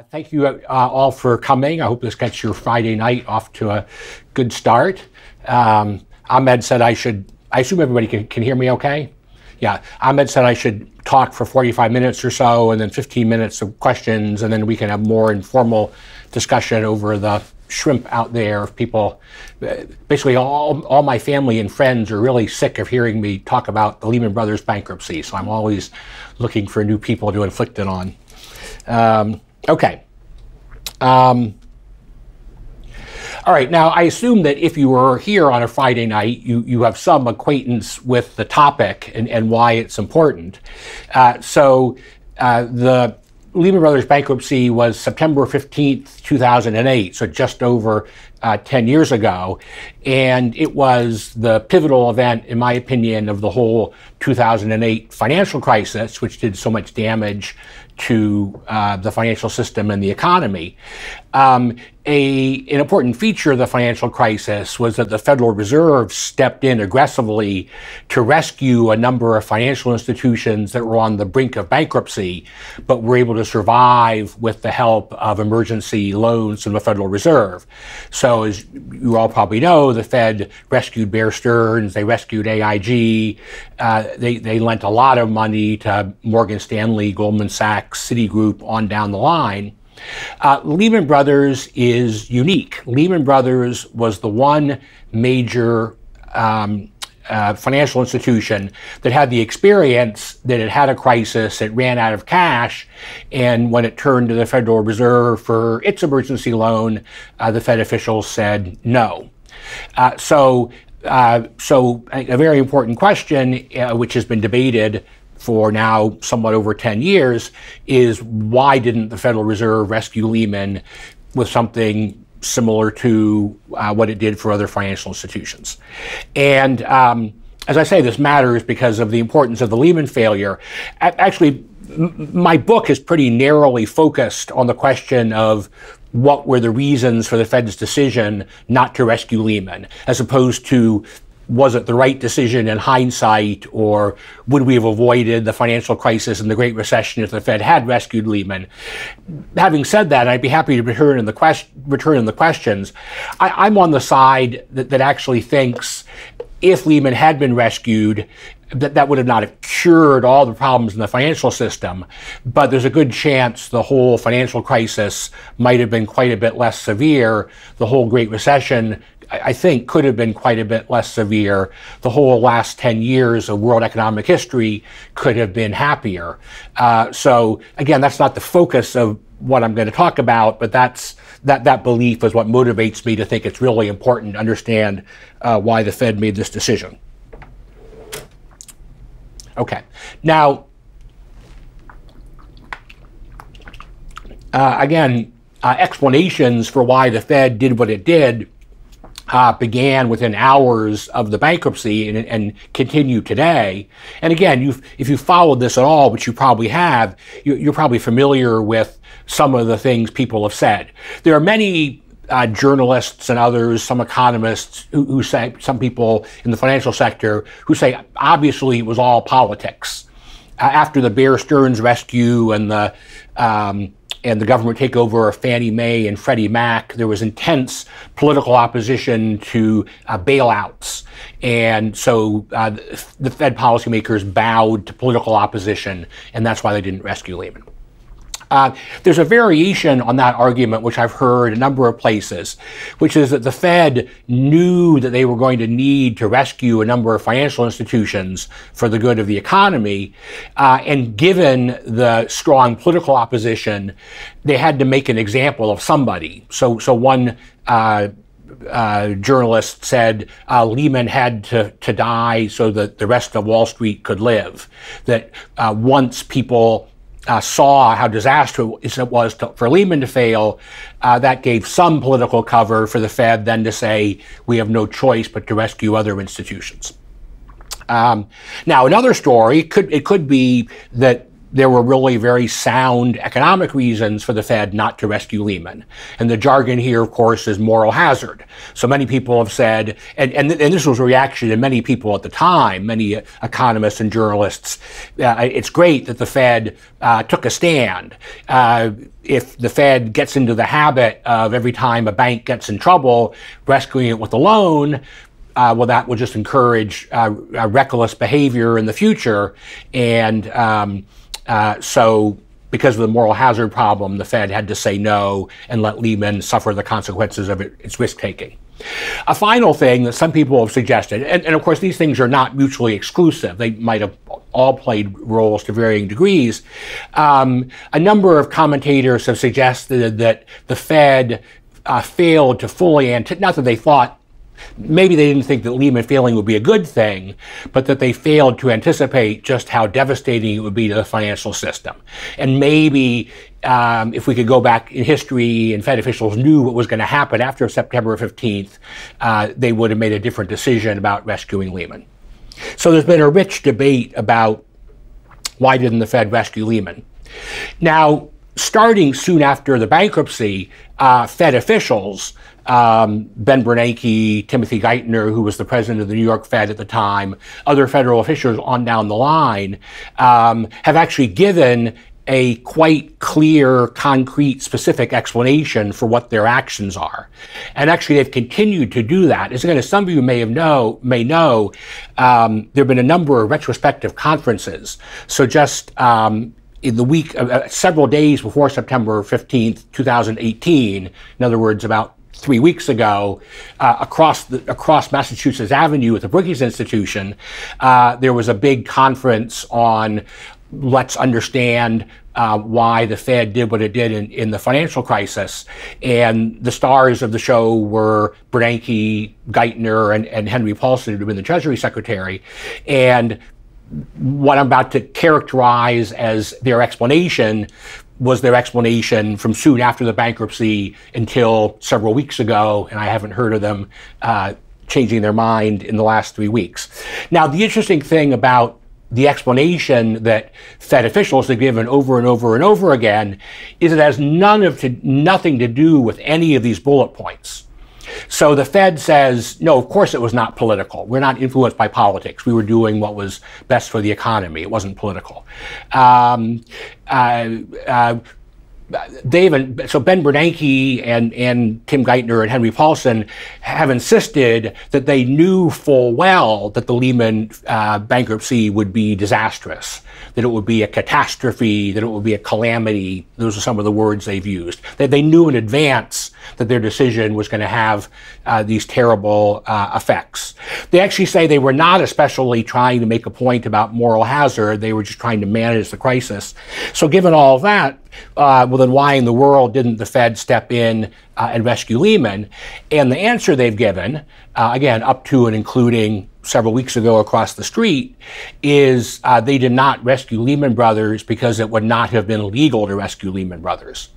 Thank you all for coming. I hope this gets your Friday night off to a good start. Ahmed said I assume everybody can hear me okay? Yeah, Ahmed said I should talk for 45 minutes or so and then 15 minutes of questions, and then we can have more informal discussion over the shrimp out there. If people, basically all my family and friends are really sick of hearing me talk about the Lehman Brothers bankruptcy, so I'm always looking for new people to inflict it on. Okay. All right. Now, I assume that if you were here on a Friday night, you have some acquaintance with the topic and why it's important. The Lehman Brothers bankruptcy was September 15th, 2008, so just over 10 years ago. And it was the pivotal event, in my opinion, of the whole 2008 financial crisis, which did so much damage to the financial system and the economy. An important feature of the financial crisis was that the Federal Reserve stepped in aggressively to rescue a number of financial institutions that were on the brink of bankruptcy, but were able to survive with the help of emergency loans from the Federal Reserve. So as you all probably know, the Fed rescued Bear Stearns, they rescued AIG, they lent a lot of money to Morgan Stanley, Goldman Sachs, Citigroup, on down the line. Lehman Brothers is unique. Lehman Brothers was the one major financial institution that had the experience that it had a crisis, it ran out of cash, and when it turned to the Federal Reserve for its emergency loan, the Fed officials said no. So a very important question, which has been debated for now somewhat over 10 years, is why didn't the Federal Reserve rescue Lehman with something similar to what it did for other financial institutions? And as I say, this matters because of the importance of the Lehman failure. Actually, my book is pretty narrowly focused on the question of what were the reasons for the Fed's decision not to rescue Lehman, as opposed to was it the right decision in hindsight, or would we have avoided the financial crisis and the Great Recession if the Fed had rescued Lehman? Having said that, I'd be happy to return in the questions. I'm on the side that actually thinks if Lehman had been rescued, that would have not have cured all the problems in the financial system, but there's a good chance the whole financial crisis might have been quite a bit less severe. The whole Great Recession, I think, could have been quite a bit less severe. The whole last 10 years of world economic history could have been happier. So again, that's not the focus of what I'm going to talk about, but that belief is what motivates me to think it's really important to understand why the Fed made this decision. Okay, now, again, explanations for why the Fed did what it did began within hours of the bankruptcy and continue today. And again, if you followed this at all, which you probably have, you're probably familiar with some of the things people have said. There are many journalists and others, some economists who say, some people in the financial sector who say, obviously it was all politics. After the Bear Stearns rescue and the government takeover of Fannie Mae and Freddie Mac, there was intense political opposition to bailouts. And so the Fed policymakers bowed to political opposition, and that's why they didn't rescue Lehman. There's a variation on that argument, which I've heard a number of places, which is that the Fed knew that they were going to need to rescue a number of financial institutions for the good of the economy, and given the strong political opposition, they had to make an example of somebody. So one journalist said Lehman had to die so that the rest of Wall Street could live. That once people saw how disastrous it was for Lehman to fail, that gave some political cover for the Fed then to say, we have no choice but to rescue other institutions. Now, another story, it could be that there were really very sound economic reasons for the Fed not to rescue Lehman. And the jargon here, of course, is moral hazard. So many people have said, and this was a reaction to many people at the time, many economists and journalists, it's great that the Fed took a stand. If the Fed gets into the habit of every time a bank gets in trouble, rescuing it with a loan, well, that will just encourage reckless behavior in the future. And so because of the moral hazard problem, the Fed had to say no and let Lehman suffer the consequences of its risk-taking. A final thing that some people have suggested, and of course these things are not mutually exclusive, they might have all played roles to varying degrees. A number of commentators have suggested that the Fed failed to fully anticipate, not that they thought, maybe they didn't think that Lehman failing would be a good thing, but that they failed to anticipate just how devastating it would be to the financial system. And maybe if we could go back in history and Fed officials knew what was going to happen after September 15th, they would have made a different decision about rescuing Lehman. So there's been a rich debate about why didn't the Fed rescue Lehman. Now, starting soon after the bankruptcy, Fed officials, Ben Bernanke, Timothy Geithner, who was the president of the New York Fed at the time, other federal officials on down the line, have actually given a quite clear, concrete, specific explanation for what their actions are. And actually, they've continued to do that. As again, as some of you may know, there have been a number of retrospective conferences. So just in the week, several days before September 15th, 2018, in other words, about 3 weeks ago, across Massachusetts Avenue at the Brookings Institution, there was a big conference on let's understand why the Fed did what it did in the financial crisis. And the stars of the show were Bernanke, Geithner, and Henry Paulson, who had been the Treasury Secretary. And what I'm about to characterize as their explanation was their explanation from soon after the bankruptcy until several weeks ago, and I haven't heard of them changing their mind in the last 3 weeks. Now, the interesting thing about the explanation that Fed officials have given over and over and over again is it has nothing to do with any of these bullet points. So the Fed says, no, of course it was not political. We're not influenced by politics. We were doing what was best for the economy. It wasn't political. So Ben Bernanke and Tim Geithner and Henry Paulson have insisted that they knew full well that the Lehman bankruptcy would be disastrous, that it would be a catastrophe, that it would be a calamity. Those are some of the words they've used. That they knew in advance that their decision was going to have these terrible effects. They actually say they were not especially trying to make a point about moral hazard. They were just trying to manage the crisis. So given all of that, well, then why in the world didn't the Fed step in and rescue Lehman? And the answer they've given, again, up to and including several weeks ago across the street, is they did not rescue Lehman Brothers because it would not have been legal to rescue Lehman Brothers.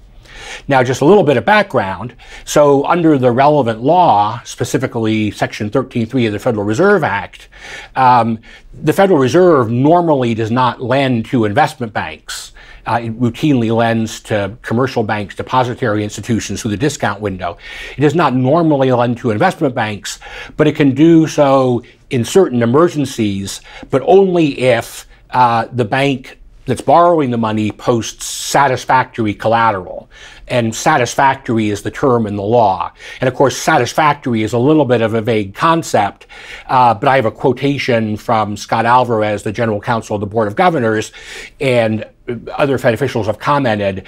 Now, just a little bit of background. So under the relevant law, specifically Section 13.3 of the Federal Reserve Act, the Federal Reserve normally does not lend to investment banks. It routinely lends to commercial banks, depository institutions through the discount window. It does not normally lend to investment banks, but it can do so in certain emergencies, but only if the bank that's borrowing the money posts satisfactory collateral. And satisfactory is the term in the law. And of course, satisfactory is a little bit of a vague concept, but I have a quotation from Scott Alvarez, the General Counsel of the Board of Governors, and other Fed officials have commented.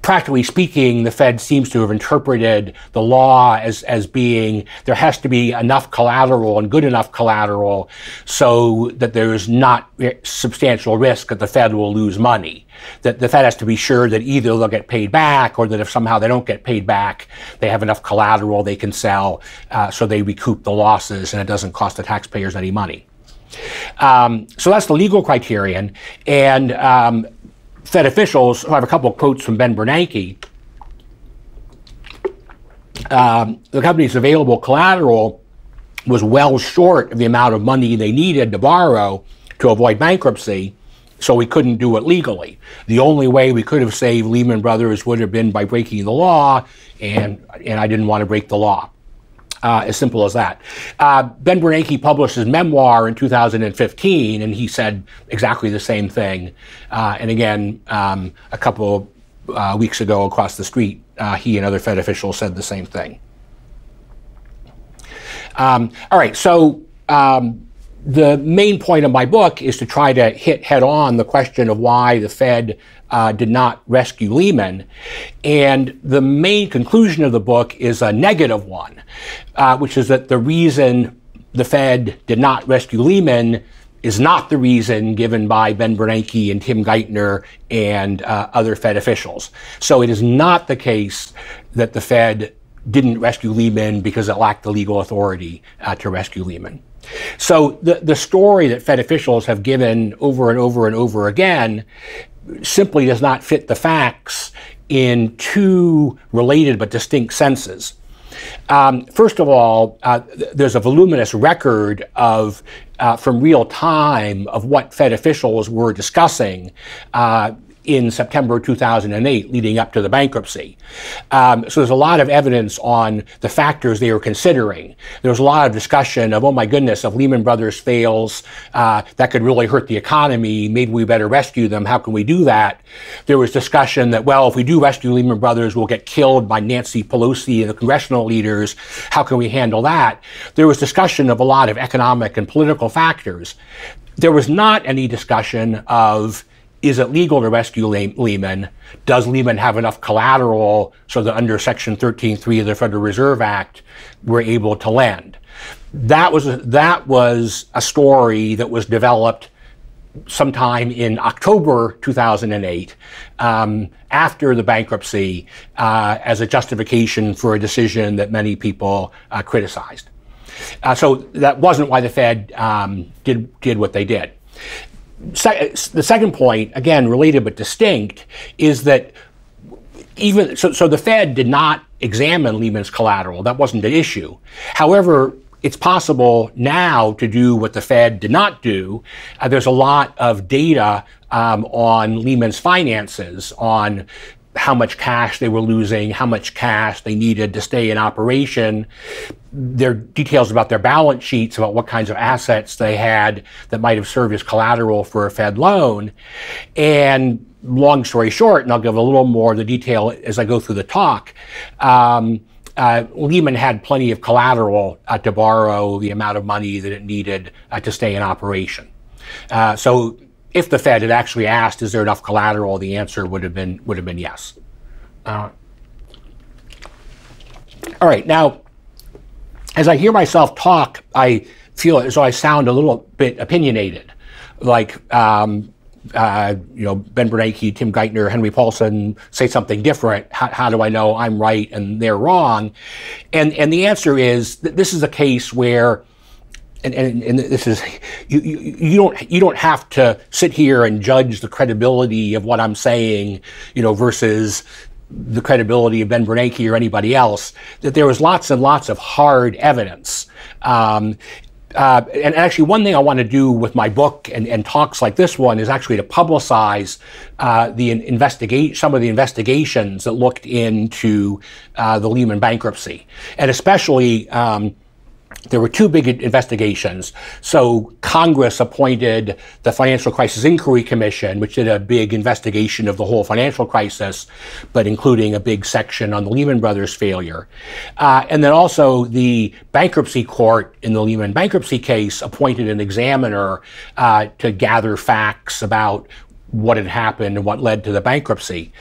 Practically speaking, the Fed seems to have interpreted the law as being there has to be enough collateral and good enough collateral so that there's not substantial risk that the Fed will lose money. That the Fed has to be sure that either they'll get paid back or that if somehow they don't get paid back, they have enough collateral they can sell so they recoup the losses and it doesn't cost the taxpayers any money. So that's the legal criterion. And Fed officials, I have a couple of quotes from Ben Bernanke. The company's available collateral was well short of the amount of money they needed to borrow to avoid bankruptcy. So we couldn't do it legally. The only way we could have saved Lehman Brothers would have been by breaking the law, and I didn't want to break the law. As simple as that. Ben Bernanke published his memoir in 2015, and he said exactly the same thing. And again, a couple weeks ago across the street, he and other Fed officials said the same thing. All right, so the main point of my book is to try to hit head on the question of why the Fed did not rescue Lehman. And the main conclusion of the book is a negative one, which is that the reason the Fed did not rescue Lehman is not the reason given by Ben Bernanke and Tim Geithner and other Fed officials. So it is not the case that the Fed didn't rescue Lehman because it lacked the legal authority to rescue Lehman. So the story that Fed officials have given over and over and over again simply does not fit the facts in two related but distinct senses. First of all, there's a voluminous record of from real time of what Fed officials were discussing in September 2008, leading up to the bankruptcy. So there's a lot of evidence on the factors they were considering. There was a lot of discussion of, oh my goodness, if Lehman Brothers fails, that could really hurt the economy. Maybe we better rescue them. How can we do that? There was discussion that, well, if we do rescue Lehman Brothers, we'll get killed by Nancy Pelosi and the congressional leaders. How can we handle that? There was discussion of a lot of economic and political factors. There was not any discussion of, is it legal to rescue Lehman? Does Lehman have enough collateral so that under Section 13.3 of the Federal Reserve Act, we're able to lend? That was a story that was developed sometime in October 2008, after the bankruptcy, as a justification for a decision that many people criticized. So that wasn't why the Fed did what they did. The second point, again related but distinct, is that even so the Fed did not examine Lehman's collateral. That wasn't an issue. However, it's possible now to do what the Fed did not do. There's a lot of data on Lehman's finances, on how much cash they were losing, how much cash they needed to stay in operation. There are details about their balance sheets, about what kinds of assets they had that might have served as collateral for a Fed loan. And long story short, and I'll give a little more of the detail as I go through the talk, Lehman had plenty of collateral to borrow the amount of money that it needed to stay in operation. So if the Fed had actually asked, is there enough collateral, the answer would have been yes. All right, now, as I hear myself talk, I feel as though I sound a little bit opinionated, like Ben Bernanke, Tim Geithner, Henry Paulson say something different. How do I know I'm right and they're wrong? And the answer is that this is a case where, and this is, you don't have to sit here and judge the credibility of what I'm saying, versus the credibility of Ben Bernanke or anybody else. That there was lots and lots of hard evidence. And actually, one thing I want to do with my book and talks like this one is actually to publicize some of the investigations that looked into the Lehman bankruptcy, and especially. There were two big investigations. So Congress appointed the Financial Crisis Inquiry Commission, which did a big investigation of the whole financial crisis, but including a big section on the Lehman Brothers failure. And then also the bankruptcy court in the Lehman bankruptcy case appointed an examiner to gather facts about what had happened and what led to the bankruptcy.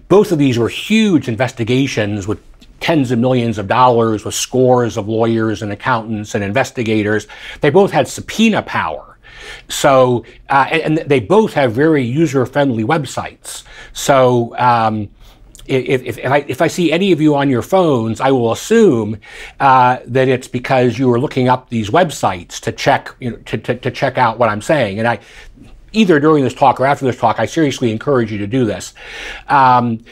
Both of these were huge investigations with tens of millions of dollars, with scores of lawyers and accountants and investigators. They both had subpoena power. So, and they both have very user-friendly websites. So, if I see any of you on your phones, I will assume that it's because you are looking up these websites to check, to check out what I'm saying. And either during this talk or after this talk, I seriously encourage you to do this. On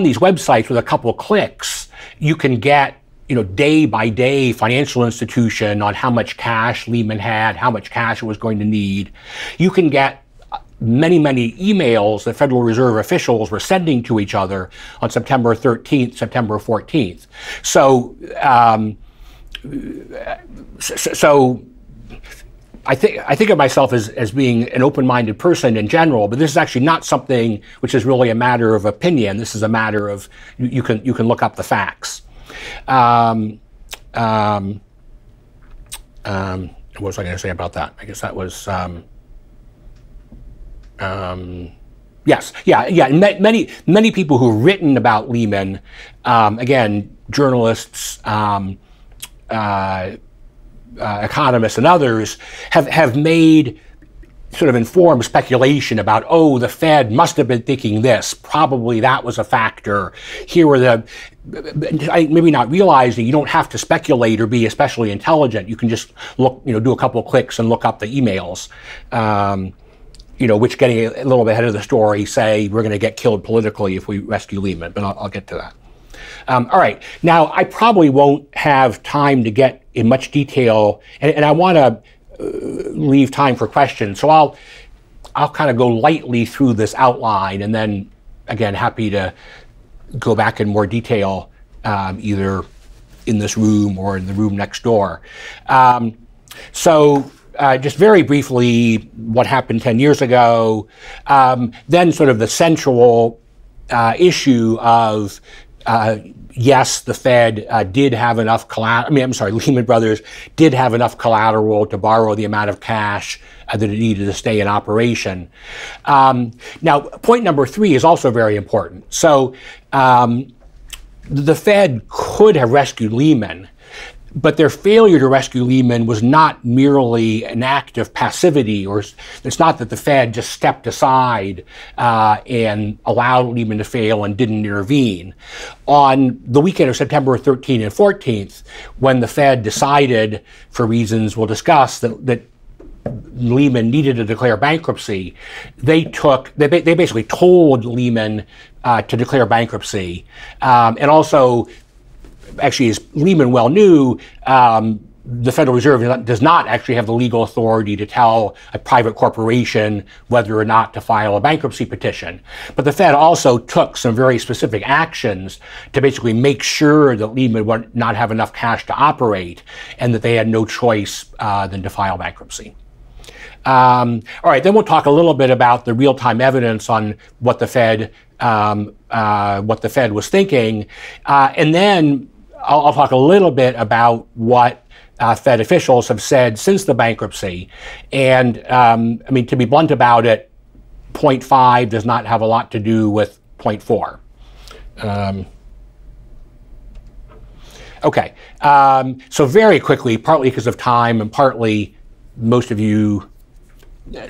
these websites, with a couple of clicks, you can get day by day financial institution on how much cash Lehman had, how much cash it was going to need. You can get many, many emails that Federal Reserve officials were sending to each other on September 13th, September 14th. So, I think of myself as being an open-minded person in general, but this is actually not something which is really a matter of opinion. This is a matter of you can look up the facts. What was I going to say about that? I guess that was yes, yeah. Many people who've written about Lehman, again, journalists, economists and others have made sort of informed speculation about, oh, the Fed must have been thinking this, probably that was a factor. Here were the, maybe not realizing you don't have to speculate or be especially intelligent. You can just look, do a couple of clicks and look up the emails, which, getting a little bit ahead of the story, say we're going to get killed politically if we rescue Lehman, but I'll get to that. All right, now I probably won't have time to get in much detail, and I want to leave time for questions. So I'll kind of go lightly through this outline, and then again, happy to go back in more detail, either in this room or in the room next door. Just very briefly, what happened 10 years ago, then sort of the central issue of yes, the Fed did have enough collateral. Lehman Brothers did have enough collateral to borrow the amount of cash that it needed to stay in operation. Now, point number 3 is also very important. So, the Fed could have rescued Lehman, but their failure to rescue Lehman was not merely an act of passivity, or it's not that the Fed just stepped aside and allowed Lehman to fail and didn't intervene. On the weekend of September 13th and 14th, when the Fed decided, for reasons we'll discuss, that Lehman needed to declare bankruptcy, they basically told Lehman to declare bankruptcy, and also, actually, as Lehman well knew, the Federal Reserve does not actually have the legal authority to tell a private corporation whether or not to file a bankruptcy petition. But the Fed also took some very specific actions to basically make sure that Lehman would not have enough cash to operate and that they had no choice than to file bankruptcy. All right, then we'll talk a little bit about the real-time evidence on what the Fed was thinking, and then I'll talk a little bit about what Fed officials have said since the bankruptcy. And to be blunt about it, point 5 does not have a lot to do with point 4. Okay, so very quickly, partly because of time and partly most of you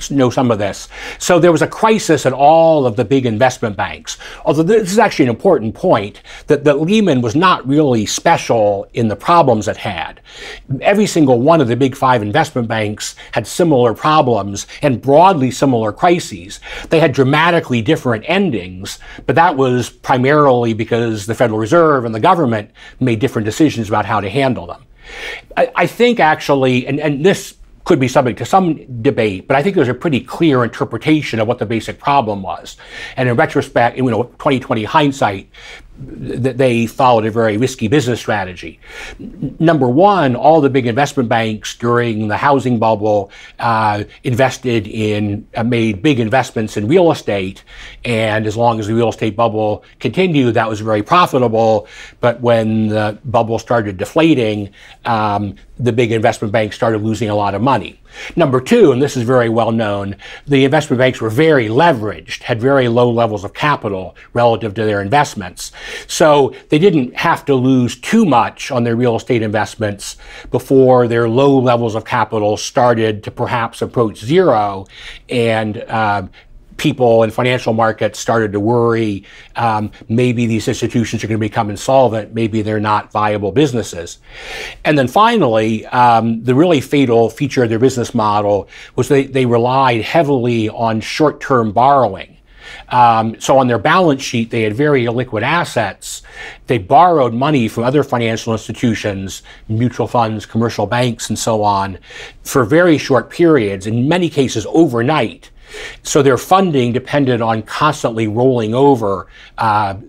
know some of this. So there was a crisis at all of the big investment banks. Although this is actually an important point, that Lehman was not really special in the problems it had. Every single one of the big 5 investment banks had similar problems and broadly similar crises. They had dramatically different endings, but that was primarily because the Federal Reserve and the government made different decisions about how to handle them. I think actually, and this could be subject to some debate, but I think there's a pretty clear interpretation of what the basic problem was. And in retrospect, 2020 hindsight, they followed a very risky business strategy. Number one, all the big investment banks during the housing bubble made big investments in real estate, and as long as the real estate bubble continued, that was very profitable. But when the bubble started deflating, the big investment banks started losing a lot of money. Number two, and this is very well known, the investment banks were very leveraged, had very low levels of capital relative to their investments. So they didn't have to lose too much on their real estate investments before their low levels of capital started to perhaps approach zero, and people in financial markets started to worry, maybe these institutions are going to become insolvent, maybe they're not viable businesses. And then finally, the really fatal feature of their business model was they relied heavily on short-term borrowing. So on their balance sheet, they had very illiquid assets. They borrowed money from other financial institutions, mutual funds, commercial banks, and so on, for very short periods, in many cases overnight. So their funding depended on constantly rolling over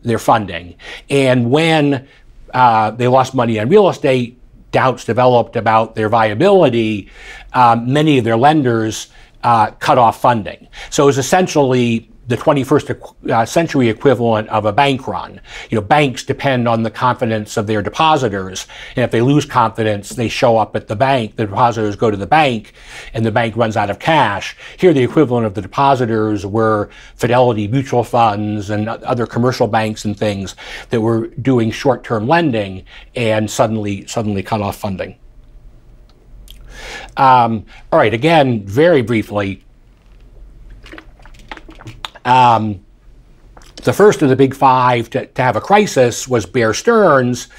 their funding. And when they lost money on real estate, doubts developed about their viability, many of their lenders cut off funding. So it was essentially the 21st century equivalent of a bank run. Banks depend on the confidence of their depositors, and if they lose confidence, they show up at the bank. The depositors go to the bank, and the bank runs out of cash. Here, the equivalent of the depositors were Fidelity mutual funds and other commercial banks and things that were doing short-term lending and suddenly cut off funding. All right, again, very briefly, the first of the big five to have a crisis was Bear Stearns.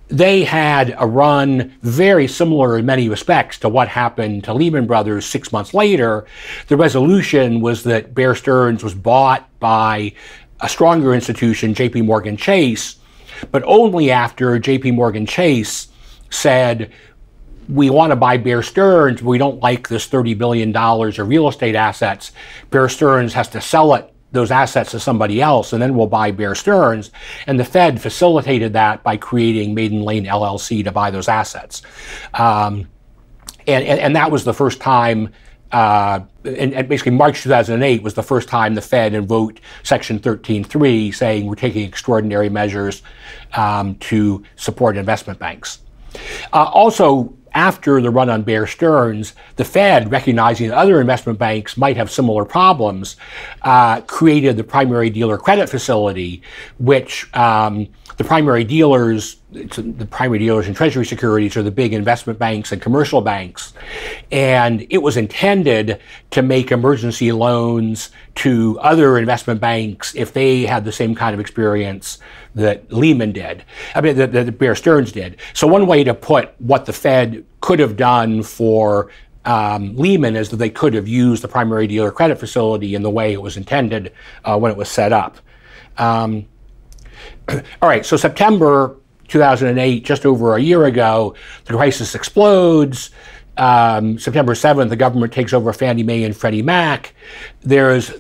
They had a run very similar in many respects to what happened to Lehman Brothers 6 months later. The resolution was that Bear Stearns was bought by a stronger institution, JP Chase, but only after JP Chase said, we want to buy Bear Stearns, but we don't like this $30 billion of real estate assets. Bear Stearns has to sell those assets to somebody else, and then we'll buy Bear Stearns. And the Fed facilitated that by creating Maiden Lane LLC to buy those assets. And that was the first time, and basically March 2008 was the first time the Fed invoked Section 13.3, saying we're taking extraordinary measures to support investment banks. Also, after the run on Bear Stearns, the Fed, recognizing that other investment banks might have similar problems, created the primary dealer credit facility, which the primary dealers in Treasury securities are the big investment banks and commercial banks. And it was intended to make emergency loans to other investment banks if they had the same kind of experience that Lehman did. That Bear Stearns did. So one way to put what the Fed could have done for Lehman is that they could have used the primary dealer credit facility in the way it was intended when it was set up. All right, so September 2008, just over a year ago, the crisis explodes. September 7th, the government takes over Fannie Mae and Freddie Mac. There's,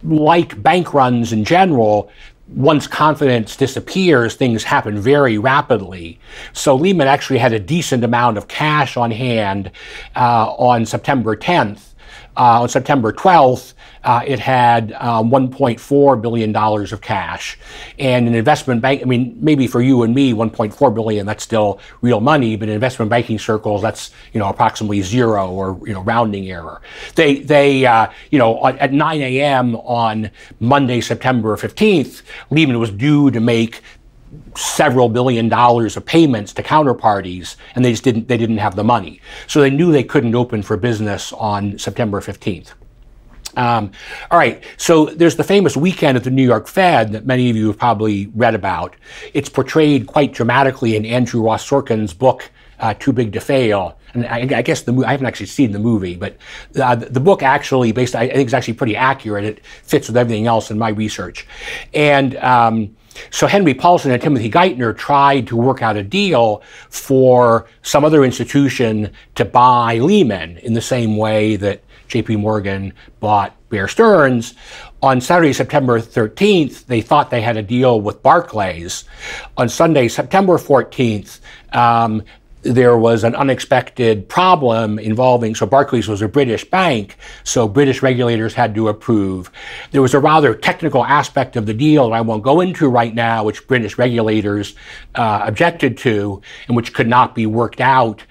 like bank runs in general, once confidence disappears, things happen very rapidly. So Lehman actually had a decent amount of cash on hand on September 10th. On September 12th, it had $1.4 billion of cash. And an investment bank, maybe for you and me, $1.4 billion, that's still real money, but in investment banking circles, that's, approximately zero or, rounding error. At 9 a.m. on Monday, September 15th, Lehman was due to make several $1 billion of payments to counterparties, and they didn't have the money. So they knew they couldn't open for business on September 15th. All right, so there's the famous weekend at the New York Fed that many of you have probably read about. It's portrayed quite dramatically in Andrew Ross Sorkin's book, Too Big to Fail. And I guess I haven't actually seen the movie, but the book actually, I think, is actually pretty accurate. It fits with everything else in my research. And so Henry Paulson and Timothy Geithner tried to work out a deal for some other institution to buy Lehman in the same way that JP Morgan bought Bear Stearns. On Saturday, September 13th, they thought they had a deal with Barclays. On Sunday, September 14th, there was an unexpected problem involving, so Barclays was a British bank, so British regulators had to approve. There was a rather technical aspect of the deal that I won't go into right now, which British regulators objected to, and which could not be worked out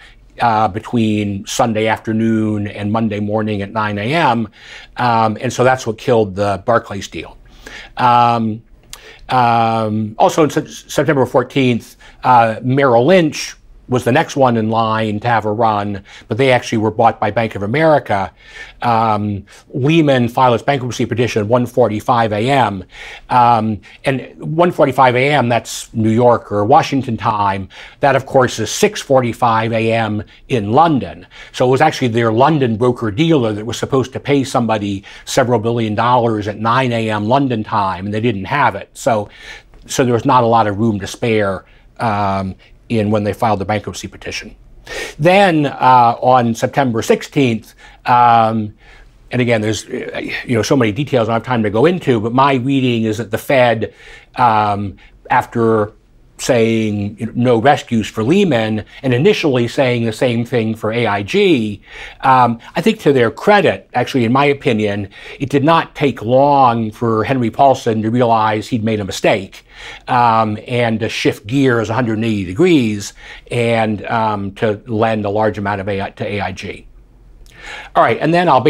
between Sunday afternoon and Monday morning at 9 a.m. And so that's what killed the Barclays deal. Also on September 14th, Merrill Lynch was the next one in line to have a run, but they actually were bought by Bank of America. Lehman filed its bankruptcy petition at 1:45 a.m. And 1:45 a.m., that's New York or Washington time. That, of course, is 6:45 a.m. in London. So it was actually their London broker-dealer that was supposed to pay somebody several $billion at 9 a.m. London time, and they didn't have it. So there was not a lot of room to spare in when they filed the bankruptcy petition. Then on September 16th, and again, there's so many details I don't have time to go into, but my reading is that the Fed, after saying no rescues for Lehman and initially saying the same thing for AIG, I think to their credit, actually in my opinion, it did not take long for Henry Paulson to realize he'd made a mistake and to shift gears 180 degrees and to lend a large amount of to AIG. All right, and then a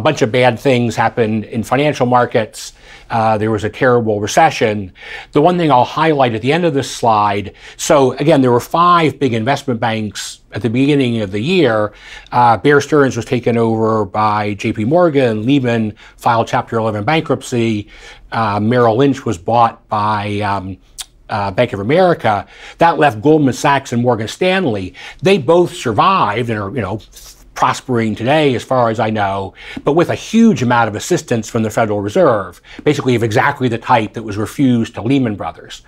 bunch of bad things happened in financial markets. There was a terrible recession. The one thing I'll highlight at the end of this slide, so again, there were 5 big investment banks at the beginning of the year. Bear Stearns was taken over by JP Morgan. Lehman filed Chapter 11 bankruptcy. Merrill Lynch was bought by Bank of America. That left Goldman Sachs and Morgan Stanley. They both survived and are, prospering today, as far as I know, but with a huge amount of assistance from the Federal Reserve, basically of exactly the type that was refused to Lehman Brothers.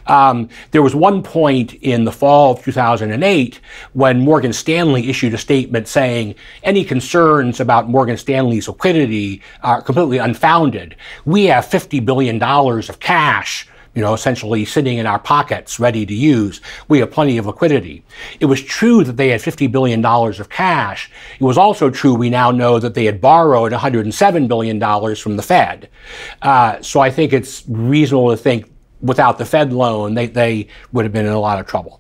There was one point in the fall of 2008 when Morgan Stanley issued a statement saying any concerns about Morgan Stanley's liquidity are completely unfounded. We have $50 billion of cash, essentially sitting in our pockets, ready to use. We have plenty of liquidity. It was true that they had $50 billion of cash. It was also true, we now know, that they had borrowed $107 billion from the Fed. So I think it's reasonable to think without the Fed loan, they would have been in a lot of trouble.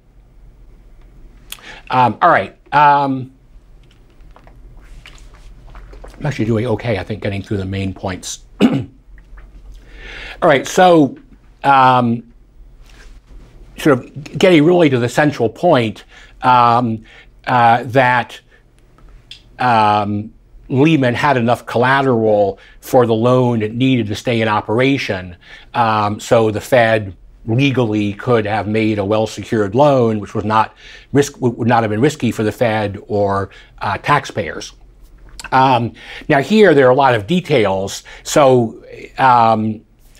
All right. I'm actually doing okay, I think, getting through the main points. All right, so sort of getting really to the central point that Lehman had enough collateral for the loan it needed to stay in operation, so the Fed legally could have made a well-secured loan, which would not have been risky for the Fed or taxpayers. Now here there are a lot of details, so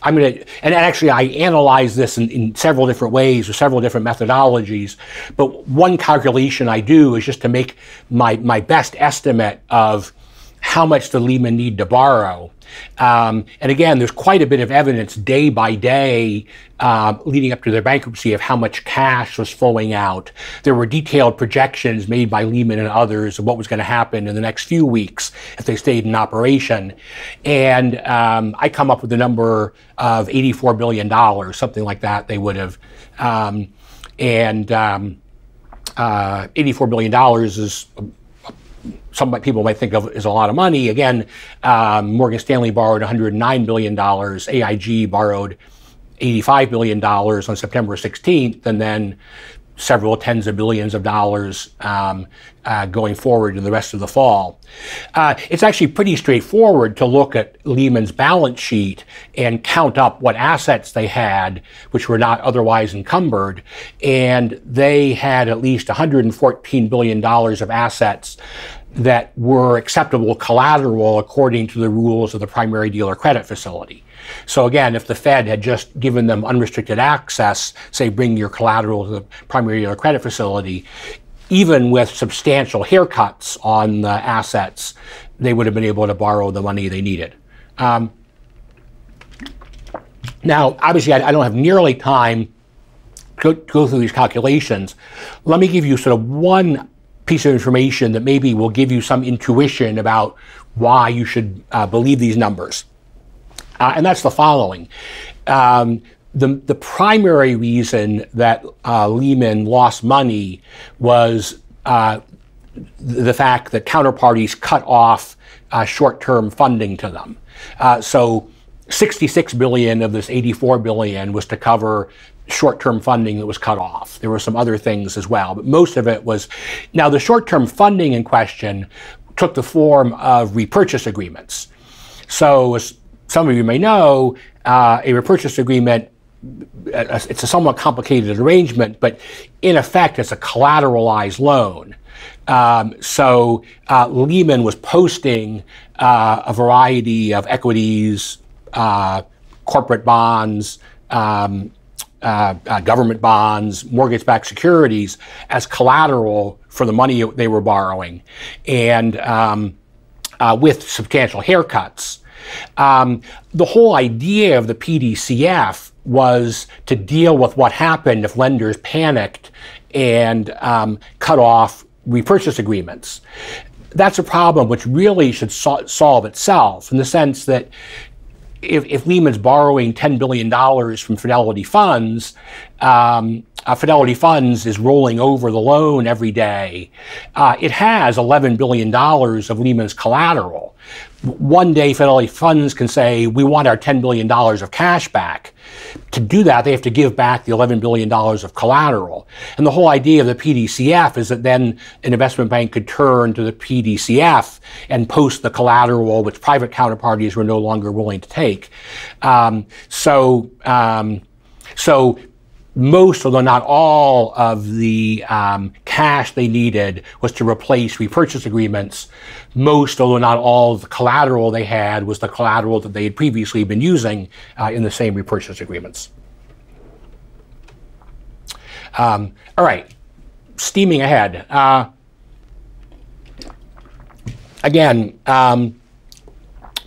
I'm going to, and actually I analyze this in several different ways with several different methodologies, but one calculation I do is just to make my best estimate of how much the Lehman need to borrow. And again, there's quite a bit of evidence day by day leading up to their bankruptcy of how much cash was flowing out. There were detailed projections made by Lehman and others of what was going to happen in the next few weeks if they stayed in operation. And I come up with a number of $84 billion, something like that they would have. $84 billion is some people might think of as a lot of money. Again, Morgan Stanley borrowed $109 billion. AIG borrowed $85 billion on September 16th, and then several tens of billions of dollars going forward in the rest of the fall. It's actually pretty straightforward to look at Lehman's balance sheet and count up what assets they had, which were not otherwise encumbered, and they had at least $114 billion of assets that were acceptable collateral according to the rules of the primary dealer credit facility. So again, if the Fed had just given them unrestricted access, say bring your collateral to the primary dealer credit facility, even with substantial haircuts on the assets, they would have been able to borrow the money they needed. Now, obviously, I don't have nearly time to go through these calculations. Let me give you sort of one piece of information that maybe will give you some intuition about why you should believe these numbers. And that's the following. The primary reason that Lehman lost money was the fact that counterparties cut off short-term funding to them. So $66 billion of this $84 billion was to cover short-term funding that was cut off. There were some other things as well, but most of it was. Now, the short-term funding in question took the form of repurchase agreements. So, as some of you may know, a repurchase agreement, it's a somewhat complicated arrangement, but in effect, it's a collateralized loan. So Lehman was posting a variety of equities, corporate bonds, government bonds, mortgage-backed securities as collateral for the money they were borrowing, and with substantial haircuts. The whole idea of the PDCF was to deal with what happened if lenders panicked and cut off repurchase agreements. That's a problem which really should solve itself, in the sense that if Lehman's borrowing $10 billion from Fidelity Funds, Fidelity Funds is rolling over the loan every day. It has $11 billion of Lehman's collateral. One day, Fidelity Funds can say, we want our $10 billion of cash back. To do that, they have to give back the $11 billion of collateral. And the whole idea of the PDCF is that then an investment bank could turn to the PDCF and post the collateral which private counterparties were no longer willing to take. So most, although not all, of the cash they needed was to replace repurchase agreements. Most, although not all, of the collateral they had was the collateral that they had previously been using in the same repurchase agreements. All right, steaming ahead. Again,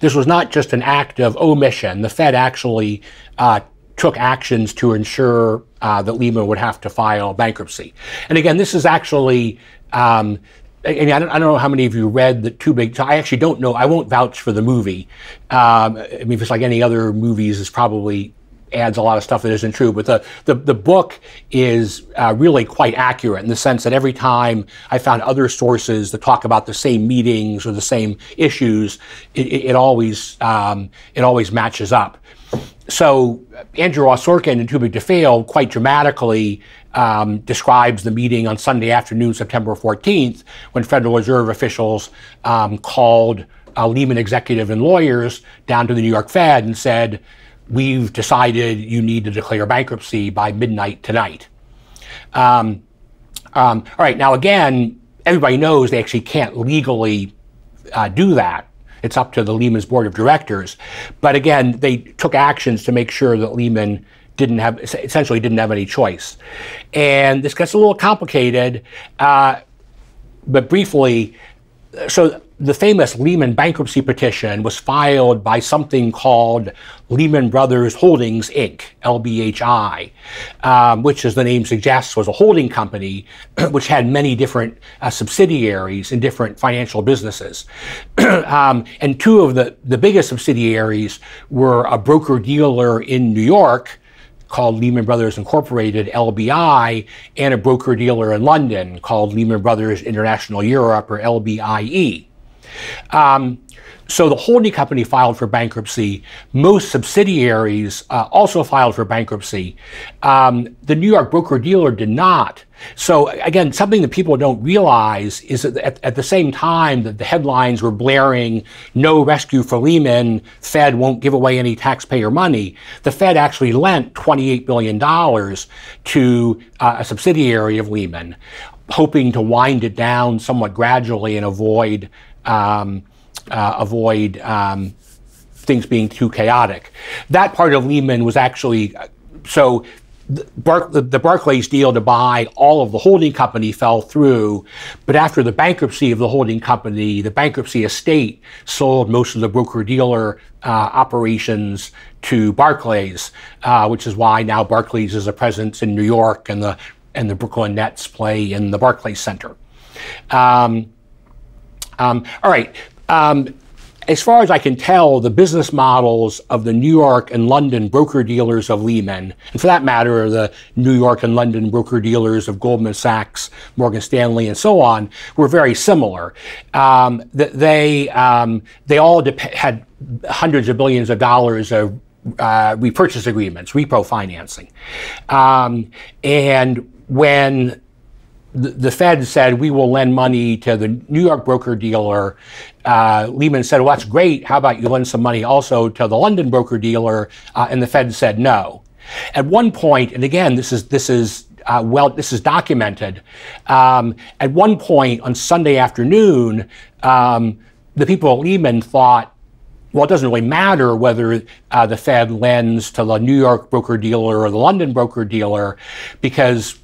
this was not just an act of omission. The Fed actually took actions to ensure that Lehman would have to file bankruptcy. And again, this is actually, I don't know how many of you read the Too Big. I actually don't know. I won't vouch for the movie. I mean, if it's like any other movies, it's probably adds a lot of stuff that isn't true. But the book is really quite accurate in the sense that every time I found other sources that talk about the same meetings or the same issues, it always matches up. So Andrew Ross Sorkin in Too Big to Fail quite dramatically describes the meeting on Sunday afternoon, September 14th, when Federal Reserve officials called Lehman executive and lawyers down to the New York Fed and said, we've decided you need to declare bankruptcy by midnight tonight. All right, now again, everybody knows they actually can't legally do that. It's up to the Lehman's board of directors. But again, they took actions to make sure that Lehman essentially didn't have any choice. And this gets a little complicated, but briefly, so the famous Lehman bankruptcy petition was filed by something called Lehman Brothers Holdings, Inc., LBHI, which, as the name suggests, was a holding company which had many different subsidiaries in different financial businesses. And two of the biggest subsidiaries were a broker-dealer in New York called Lehman Brothers Incorporated, LBI, and a broker-dealer in London called Lehman Brothers International Europe, or LBIE. So the holding company filed for bankruptcy. Most subsidiaries also filed for bankruptcy. The New York broker-dealer did not. So again, something that people don't realize is that at the same time that the headlines were blaring, no rescue for Lehman, Fed won't give away any taxpayer money, the Fed actually lent $28 billion to a subsidiary of Lehman, hoping to wind it down somewhat gradually and avoid things being too chaotic. That part of Lehman was actually, so the Barclays deal to buy all of the holding company fell through, but after the bankruptcy of the holding company, the bankruptcy estate sold most of the broker-dealer operations to Barclays, which is why now Barclays has a presence in New York, and the Brooklyn Nets play in the Barclays Center. All right. As far as I can tell, the business models of the New York and London broker-dealers of Lehman, and for that matter, the New York and London broker-dealers of Goldman Sachs, Morgan Stanley, and so on, were very similar. They all had hundreds of billions of dollars of repurchase agreements, repo financing. And when the Fed said, we will lend money to the New York broker-dealer, Lehman said, well, that's great. How about you lend some money also to the London broker-dealer? And the Fed said no. At one point, and again, this is documented. At one point on Sunday afternoon, the people at Lehman thought, well, it doesn't really matter whether the Fed lends to the New York broker-dealer or the London broker-dealer, because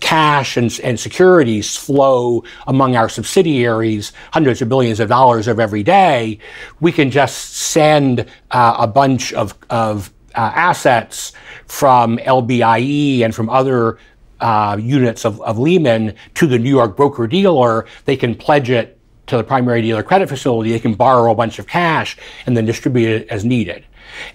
cash and securities flow among our subsidiaries, hundreds of billions of dollars every day. We can just send a bunch of assets from LBIE and from other units of Lehman to the New York broker-dealer. They can pledge it to the primary dealer credit facility. They can borrow a bunch of cash and then distribute it as needed.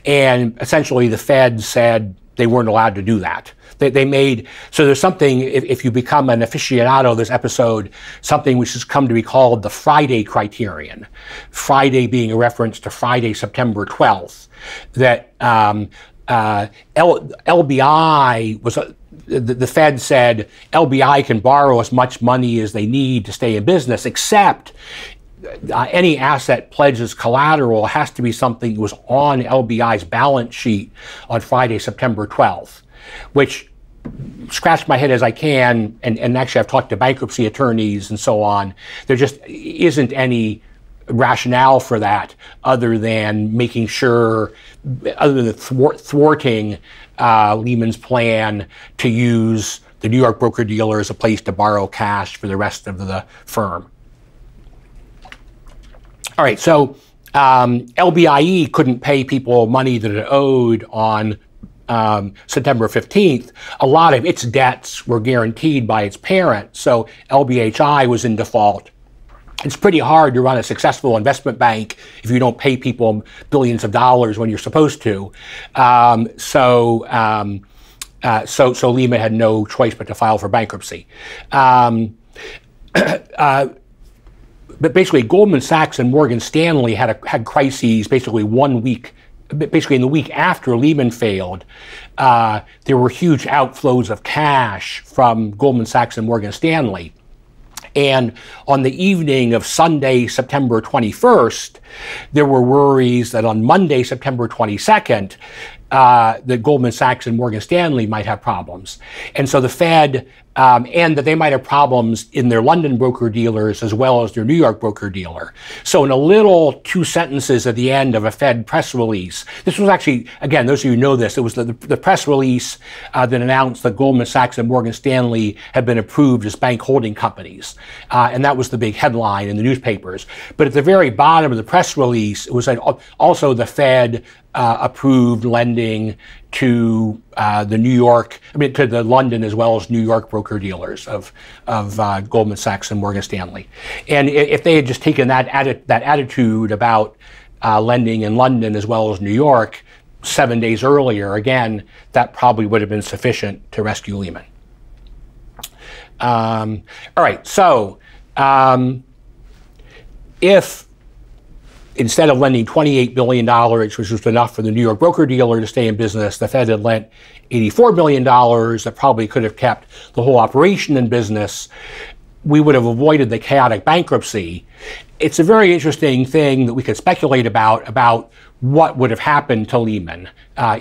And essentially the Fed said they weren't allowed to do that. They made, so there's something, if you become an aficionado of this episode, something which has come to be called the Friday criterion. Friday being a reference to Friday, September 12th, that LBI was, the Fed said LBI can borrow as much money as they need to stay in business, except any asset pledged as collateral has to be something that was on LBI's balance sheet on Friday, September 12th, which scratch my head as I can, and actually I've talked to bankruptcy attorneys and so on, there just isn't any rationale for that other than making sure, other than thwarting Lehman's plan to use the New York broker-dealer as a place to borrow cash for the rest of the firm. All right, so LBIE couldn't pay people money that it owed on September 15th. A lot of its debts were guaranteed by its parent, so LBHI was in default. It's pretty hard to run a successful investment bank if you don't pay people billions of dollars when you're supposed to. So Lehman had no choice but to file for bankruptcy. But basically, Goldman Sachs and Morgan Stanley had crises basically 1 week. Basically, in the week after Lehman failed, there were huge outflows of cash from Goldman Sachs and Morgan Stanley. And on the evening of Sunday, September 21st, there were worries that on Monday, September 22nd, that Goldman Sachs and Morgan Stanley might have problems. And so the Fed, and that they might have problems in their London broker-dealers as well as their New York broker-dealer. So in a little 2 sentences at the end of a Fed press release, this was actually, again, those of you who know this, it was the press release that announced that Goldman Sachs and Morgan Stanley had been approved as bank holding companies. And that was the big headline in the newspapers. But at the very bottom of the press release, it was also the Fed approved lending to the New York, to the London as well as New York broker-dealers of Goldman Sachs and Morgan Stanley. And if they had just taken that attitude about lending in London as well as New York 7 days earlier, again, that probably would have been sufficient to rescue Lehman. All right, so if instead of lending $28 billion, which was enough for the New York broker-dealer to stay in business, the Fed had lent $84 billion that probably could have kept the whole operation in business, we would have avoided the chaotic bankruptcy. It's a very interesting thing that we could speculate about what would have happened to Lehman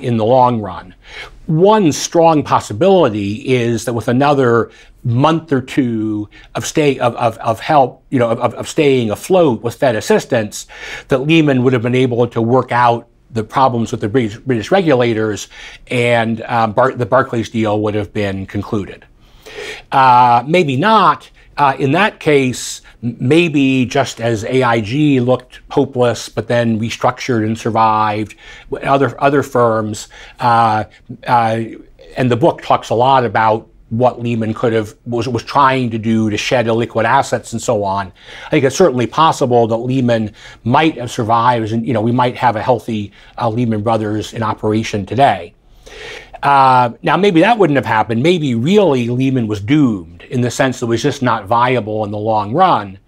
in the long run. One strong possibility is that with another month or two of staying afloat with Fed assistance, that Lehman would have been able to work out the problems with the British regulators, and the Barclays deal would have been concluded. Maybe not. In that case, maybe just as AIG looked hopeless, but then restructured and survived, other firms, and the book talks a lot about what Lehman was trying to do to shed illiquid assets and so on. I think it's certainly possible that Lehman might have survived, and we might have a healthy Lehman Brothers in operation today. Now, maybe that wouldn't have happened. Maybe really Lehman was doomed in the sense that it was just not viable in the long run.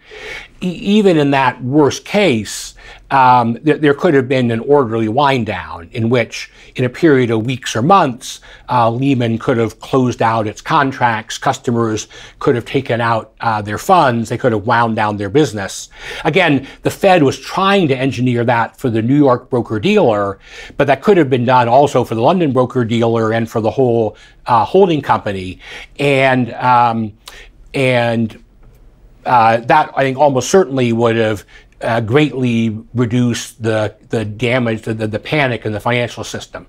Even in that worst case, there could have been an orderly wind down in which, in a period of weeks or months, Lehman could have closed out its contracts, customers could have taken out their funds, they could have wound down their business. Again, the Fed was trying to engineer that for the New York broker-dealer, but that could have been done also for the London broker-dealer and for the whole holding company. And that, I think, almost certainly would have greatly reduced the damage, the panic in the financial system.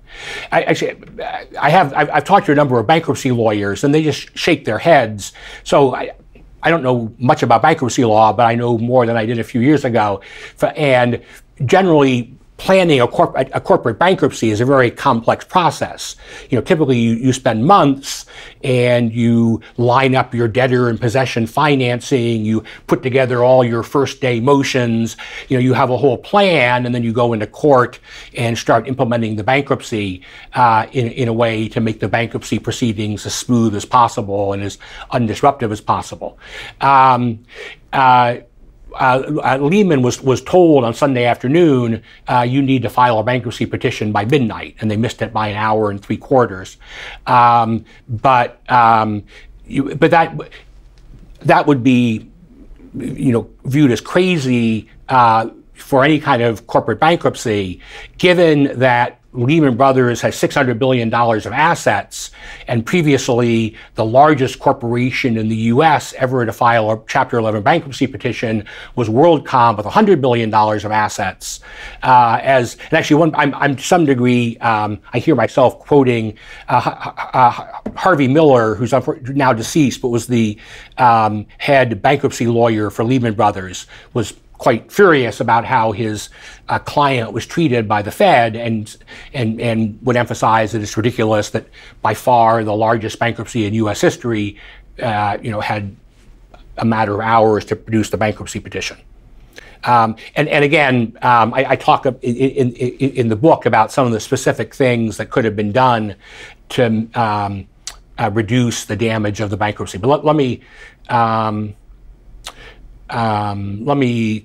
I've talked to a number of bankruptcy lawyers, and they just shake their heads. So I don't know much about bankruptcy law, but I know more than I did a few years ago. And generally, planning a corporate bankruptcy is a very complex process. Typically you spend months and you line up your debtor and possession financing, you put together all your first day motions, you have a whole plan, and then you go into court and start implementing the bankruptcy in a way to make the bankruptcy proceedings as smooth as possible and as undisruptive as possible. Lehman was told on Sunday afternoon, you need to file a bankruptcy petition by midnight, and they missed it by an hour and 3/4. But that would be, viewed as crazy for any kind of corporate bankruptcy, given that Lehman Brothers has $600 billion of assets, and previously the largest corporation in the U.S. ever to file a Chapter 11 bankruptcy petition was WorldCom with $100 billion of assets. And actually, I'm to some degree, I hear myself quoting Harvey Miller, who's now deceased, but was the head bankruptcy lawyer for Lehman Brothers, was quite furious about how his client was treated by the Fed, and would emphasize that it's ridiculous that by far the largest bankruptcy in U.S. history, had a matter of hours to produce the bankruptcy petition. And again, I talk in the book about some of the specific things that could have been done to reduce the damage of the bankruptcy. But let me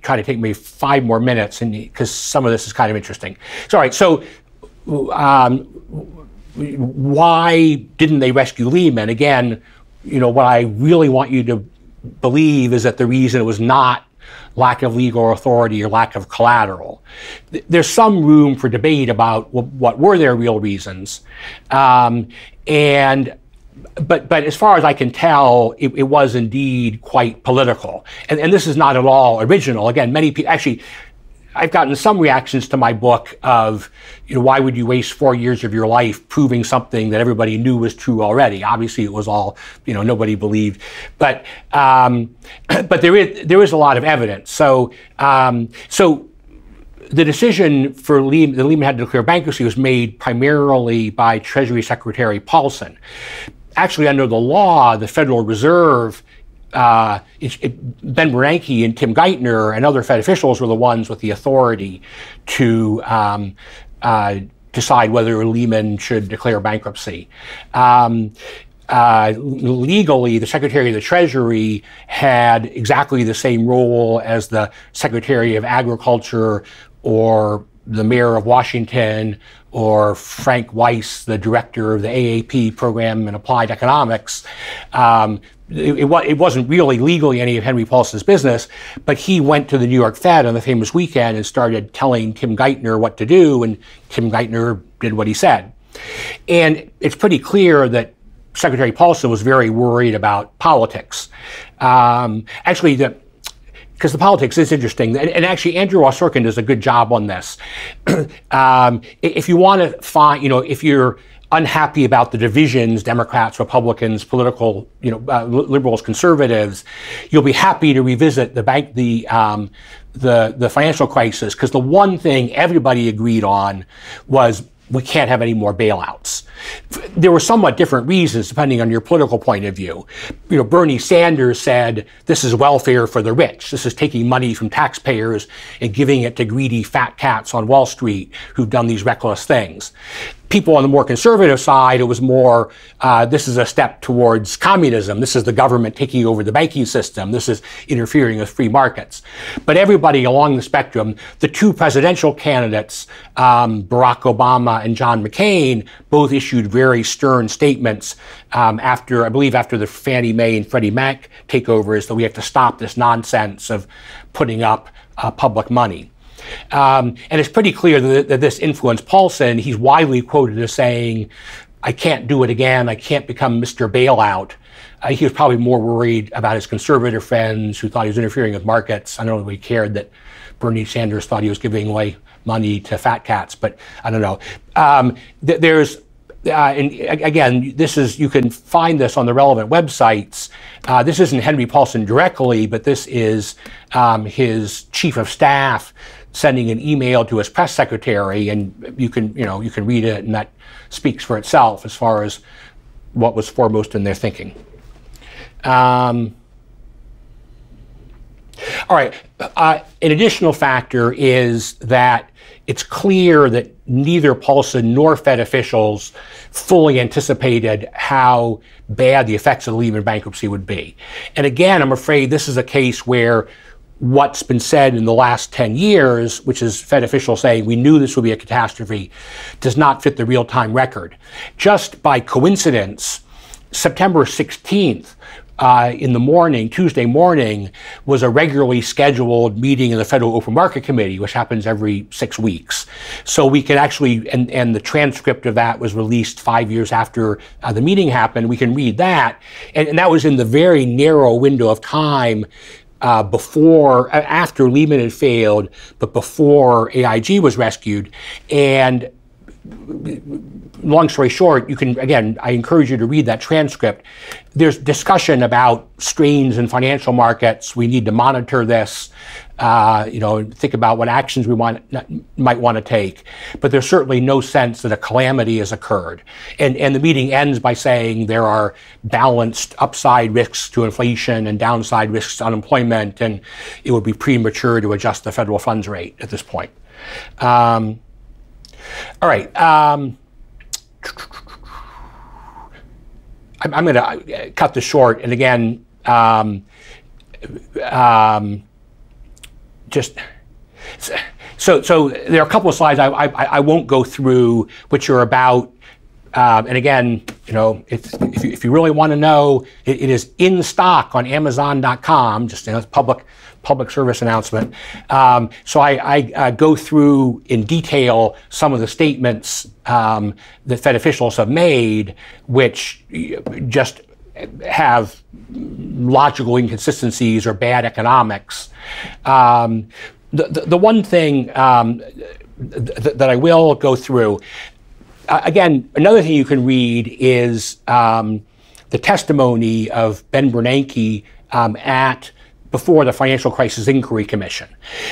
try to take maybe 5 more minutes, because some of this is kind of interesting. So, all right, so why didn't they rescue Lehman? Again, what I really want you to believe is that the reason it was not lack of legal authority or lack of collateral. There's some room for debate about what were their real reasons, But as far as I can tell, it was indeed quite political. And this is not at all original. Again, many people, actually, I've gotten some reactions to my book of, why would you waste 4 years of your life proving something that everybody knew was true already? Obviously, it was all, nobody believed. But there is a lot of evidence. So the decision for Lehman, that Lehman had to declare bankruptcy, was made primarily by Treasury Secretary Paulson. Actually, under the law, the Federal Reserve, Ben Bernanke and Tim Geithner and other Fed officials were the ones with the authority to decide whether Lehman should declare bankruptcy. Legally, the Secretary of the Treasury had exactly the same role as the Secretary of Agriculture or the Mayor of Washington or Frank Weiss, the director of the AAP program in applied economics. It wasn't really legally any of Henry Paulson's business, but he went to the New York Fed on the famous weekend and started telling Tim Geithner what to do, and Tim Geithner did what he said. And it's pretty clear that Secretary Paulson was very worried about politics. Actually, because the politics is interesting, and actually Andrew Ross Sorkin does a good job on this. If you want to find, if you're unhappy about the divisions, Democrats, Republicans, political, liberals, conservatives, you'll be happy to revisit the financial crisis, because the one thing everybody agreed on was we can't have any more bailouts. There were somewhat different reasons depending on your political point of view. Bernie Sanders said, this is welfare for the rich. This is taking money from taxpayers and giving it to greedy fat cats on Wall Street who've done these reckless things. people on the more conservative side, it was more, this is a step towards communism. This is the government taking over the banking system. This is interfering with free markets. But everybody along the spectrum, the two presidential candidates, Barack Obama and John McCain, both issued very stern statements after, I believe, after the Fannie Mae and Freddie Mac takeovers, that we have to stop this nonsense of putting up public money. And it's pretty clear that this influenced Paulson. He's widely quoted as saying, I can't do it again. I can't become Mr. Bailout. He was probably more worried about his conservative friends who thought he was interfering with markets. I don't know if he cared that Bernie Sanders thought he was giving away money to fat cats, but I don't know. And again, this is, you can find this on the relevant websites. This isn't Henry Paulson directly, but this is his chief of staff sending an email to his press secretary, and you can read it, and that speaks for itself as far as what was foremost in their thinking. All right, an additional factor is that it's clear that neither Paulson nor Fed officials fully anticipated how bad the effects of the Lehman bankruptcy would be. And again, I'm afraid this is a case where what's been said in the last 10 years, which is Fed officials saying we knew this would be a catastrophe, does not fit the real-time record. Just by coincidence, September 16th, in the morning, Tuesday morning, was a regularly scheduled meeting in the Federal Open Market Committee, which happens every 6 weeks. So we can actually, and the transcript of that was released 5 years after the meeting happened. We can read that. And that was in the very narrow window of time after Lehman had failed, but before AIG was rescued. And long story short, you can, again, I encourage you to read that transcript. There's discussion about strains in financial markets. We need to monitor this, think about what actions we might want to take. But there's certainly no sense that a calamity has occurred. And the meeting ends by saying there are balanced upside risks to inflation and downside risks to unemployment, and it would be premature to adjust the federal funds rate at this point. All right. I'm going to cut this short. And again, so there are a couple of slides I won't go through, which are about, and again, if you really want to know, it is in stock on Amazon.com, just public service announcement. So I go through in detail some of the statements that Fed officials have made, which just have logical inconsistencies or bad economics. The one thing that I will go through, again, another thing you can read is the testimony of Ben Bernanke before the Financial Crisis Inquiry Commission.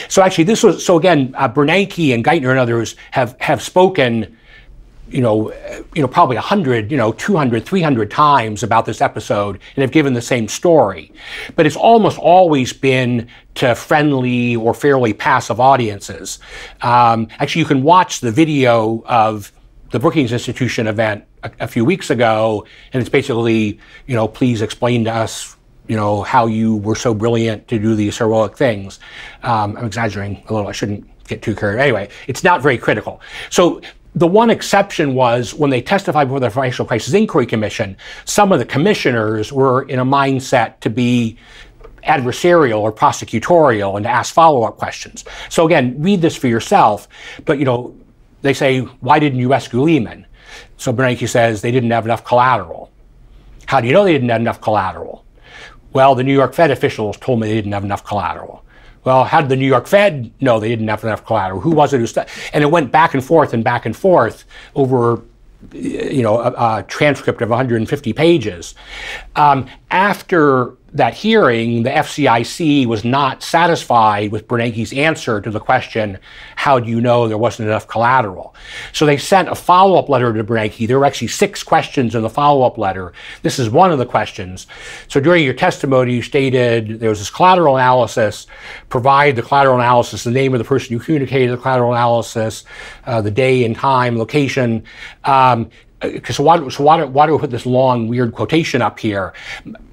So actually again, Bernanke and Geithner and others have spoken, probably 100, 200, 300 times about this episode and have given the same story. But it's almost always been to friendly or fairly passive audiences. Actually, you can watch the video of the Brookings Institution event a few weeks ago, and it's basically, please explain to us how you were so brilliant to do these heroic things. I'm exaggerating a little. I shouldn't get too carried. Anyway, it's not very critical. So the one exception was when they testified before the Financial Crisis Inquiry Commission, some of the commissioners were in a mindset to be adversarial or prosecutorial and to ask follow-up questions. So again, read this for yourself. But, they say, why didn't you rescue Lehman? So Bernanke says they didn't have enough collateral. How do you know they didn't have enough collateral? Well, the New York Fed officials told me they didn't have enough collateral. Well, how did the New York Fed know they didn't have enough collateral? Who was it who and it went back and forth over, a transcript of 150 pages. After that hearing, the FCIC was not satisfied with Bernanke's answer to the question, how do you know there wasn't enough collateral? So they sent a follow-up letter to Bernanke. There were actually 6 questions in the follow-up letter. This is one of the questions. So during your testimony, you stated there was this collateral analysis, provide the collateral analysis, the name of the person who communicated the collateral analysis, the day and time, location. So why do we put this long, weird quotation up here?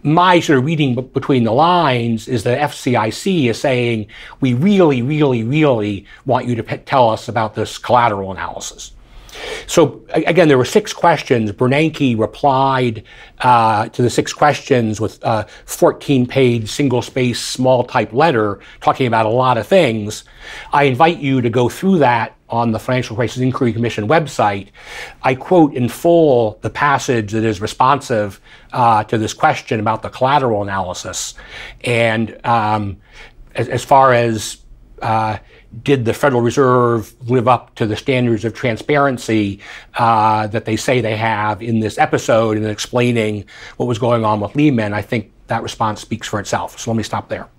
My sort of reading between the lines is the FCIC is saying, we really, really, really want you to tell us about this collateral analysis. So again, there were 6 questions. Bernanke replied to the 6 questions with a 14-page, single-space, small-type letter talking about a lot of things. I invite you to go through that on the Financial Crisis Inquiry Commission website. I quote in full the passage that is responsive to this question about the collateral analysis. And as far as did the Federal Reserve live up to the standards of transparency that they say they have in this episode and explaining what was going on with Lehman, I think that response speaks for itself. So let me stop there.